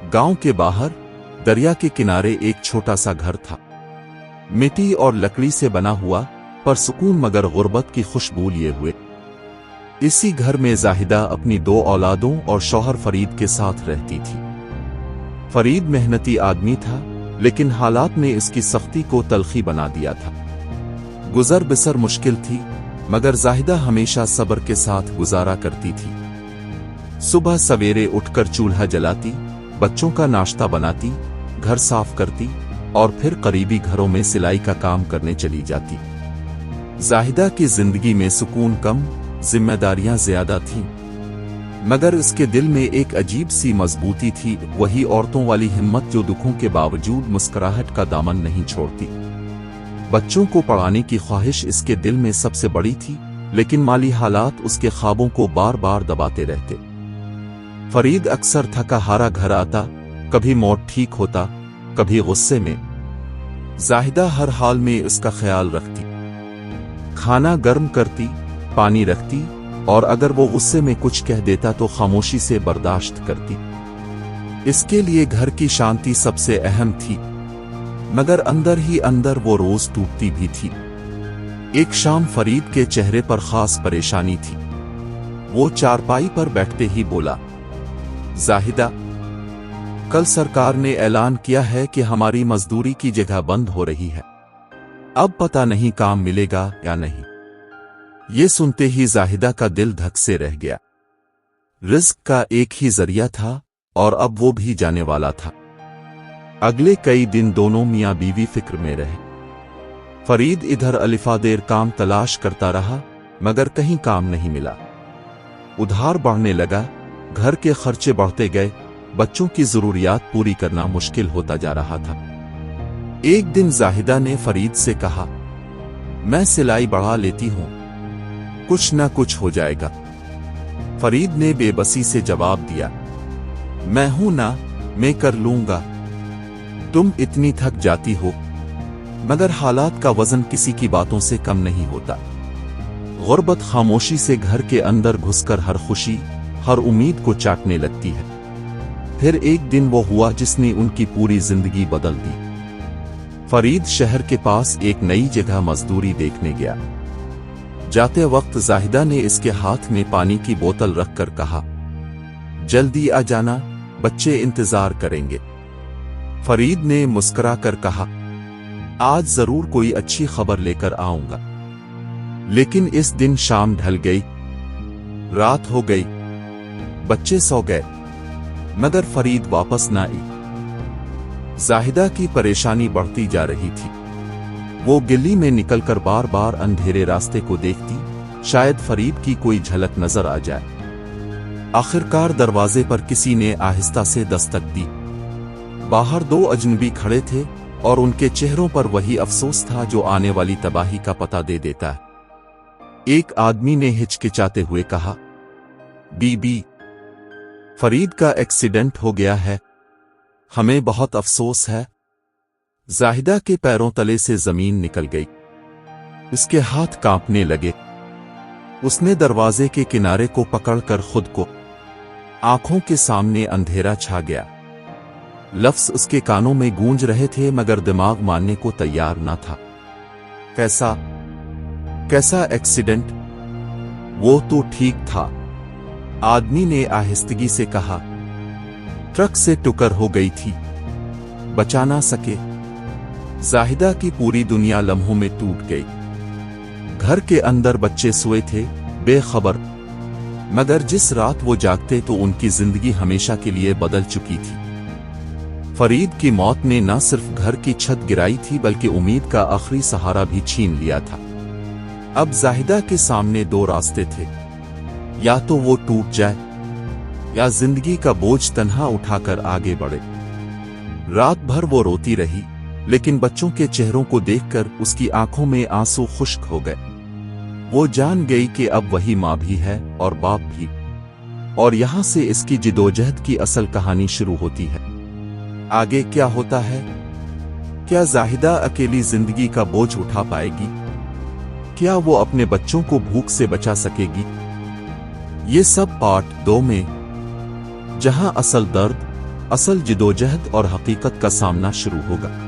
गांव के बाहर दरिया के किनारे एक छोटा सा घर था, मिट्टी और लकड़ी से बना हुआ, पर सुकून मगर गुर्बत की खुशबू लिए हुए। इसी घर में जाहिदा अपनी 2 औलादों और शौहर फरीद के साथ रहती थी। फरीद मेहनती आदमी था, लेकिन हालात ने इसकी सख्ती को तलखी बना दिया था। गुजर बसर मुश्किल थी, मगर जाहिदा हमेशा सब्र के साथ गुजारा करती थी। सुबह सवेरे उठकर चूल्हा जलाती, बच्चों का नाश्ता बनाती, घर साफ करती और फिर करीबी घरों में सिलाई का काम करने चली जाती। जाहिदा की जिंदगी में सुकून कम, जिम्मेदारियां ज्यादा थीं, मगर इसके दिल में एक अजीब सी मजबूती थी, वही औरतों वाली हिम्मत जो दुखों के बावजूद मुस्कुराहट का दामन नहीं छोड़ती। बच्चों को पढ़ाने की ख्वाहिश इसके दिल में सबसे बड़ी थी, लेकिन माली हालात उसके ख्वाबों को बार बार दबाते रहते। फरीद अक्सर थका हारा घर आता, कभी मूड ठीक होता, कभी गुस्से में। जाहिदा हर हाल में इसका ख्याल रखती, खाना गर्म करती, पानी रखती, और अगर वो गुस्से में कुछ कह देता तो खामोशी से बर्दाश्त करती। इसके लिए घर की शांति सबसे अहम थी, मगर अंदर ही अंदर वो रोज टूटती भी थी। एक शाम फरीद के चेहरे पर खास परेशानी थी। वो चारपाई पर बैठते ही बोला, जाहिदा, कल सरकार ने ऐलान किया है कि हमारी मजदूरी की जगह बंद हो रही है। अब पता नहीं काम मिलेगा या नहीं। ये सुनते ही जाहिदा का दिल धक से रह गया। रिस्क का एक ही जरिया था और अब वो भी जाने वाला था। अगले कई दिन दोनों मियां बीवी फिक्र में रहे। फरीद इधर अलिफादेर काम तलाश करता रहा, मगर कहीं काम नहीं मिला। उधार बढ़ने लगा, घर के खर्चे बढ़ते गए, बच्चों की जरूरियात पूरी करना मुश्किल होता जा रहा था। एक दिन जाहिदा ने फरीद से कहा, मैं सिलाई बढ़ा लेती हूं, कुछ ना कुछ हो जाएगा। फरीद ने बेबसी से जवाब दिया, मैं हूं ना, मैं कर लूंगा। तुम इतनी थक जाती हो, मगर हालात का वजन किसी की बातों से कम नहीं होता। गुर्बत खामोशी से घर के अंदर घुसकर हर खुशी, हर उम्मीद को चाटने लगती है। फिर एक दिन वो हुआ जिसने उनकी पूरी जिंदगी बदल दी। फरीद शहर के पास एक नई जगह मजदूरी देखने गया। जाते वक्त जाहिदा ने इसके हाथ में पानी की बोतल रखकर कहा, जल्दी आ जाना, बच्चे इंतजार करेंगे। फरीद ने मुस्कुराकर कहा, आज जरूर कोई अच्छी खबर लेकर आऊंगा। लेकिन इस दिन शाम ढल गई, रात हो गई, बच्चे सो गए, मगर फरीद वापस ना आई। जाहिदा की परेशानी बढ़ती जा रही थी। वो गली में निकलकर बार बार अंधेरे रास्ते को देखती, शायद फरीद की कोई झलक नजर आ जाए। आखिरकार दरवाजे पर किसी ने आहिस्ता से दस्तक दी। बाहर 2 अजनबी खड़े थे और उनके चेहरों पर वही अफसोस था जो आने वाली तबाही का पता दे देता है। एक आदमी ने हिचकिचाते हुए कहा, बीबी, फरीद का एक्सीडेंट हो गया है, हमें बहुत अफसोस है। जाहिदा के पैरों तले से जमीन निकल गई, उसके हाथ कांपने लगे। उसने दरवाजे के किनारे को पकड़कर खुद को, आंखों के सामने अंधेरा छा गया। लफ्ज उसके कानों में गूंज रहे थे, मगर दिमाग मानने को तैयार न था। कैसा एक्सीडेंट? वो तो ठीक था, आदमी ने आहिस्तगी से कहा। ट्रक से टक्कर हो गई थी, बचा ना सके। जाहिदा की पूरी दुनिया लम्हों में टूट गई। घर के अंदर बच्चे सोए थे, बेखबर, मगर जिस रात वो जागते तो उनकी जिंदगी हमेशा के लिए बदल चुकी थी। फरीद की मौत ने न सिर्फ घर की छत गिराई थी, बल्कि उम्मीद का आखिरी सहारा भी छीन लिया था। अब जाहिदा के सामने 2 रास्ते थे, या तो वो टूट जाए या जिंदगी का बोझ तन्हा उठाकर आगे बढ़े। रात भर वो रोती रही, लेकिन बच्चों के चेहरों को देखकर उसकी आंखों में आंसू खुश्क हो गए। वो जान गई कि अब वही माँ भी है और बाप भी, और यहां से इसकी जिदोजहद की असल कहानी शुरू होती है। आगे क्या होता है? क्या जाहिदा अकेली जिंदगी का बोझ उठा पाएगी? क्या वो अपने बच्चों को भूख से बचा सकेगी? ये सब पार्ट 2 में, जहां असल दर्द, اصل جدوجہد اور حقیقت کا سامنا شروع ہوگا۔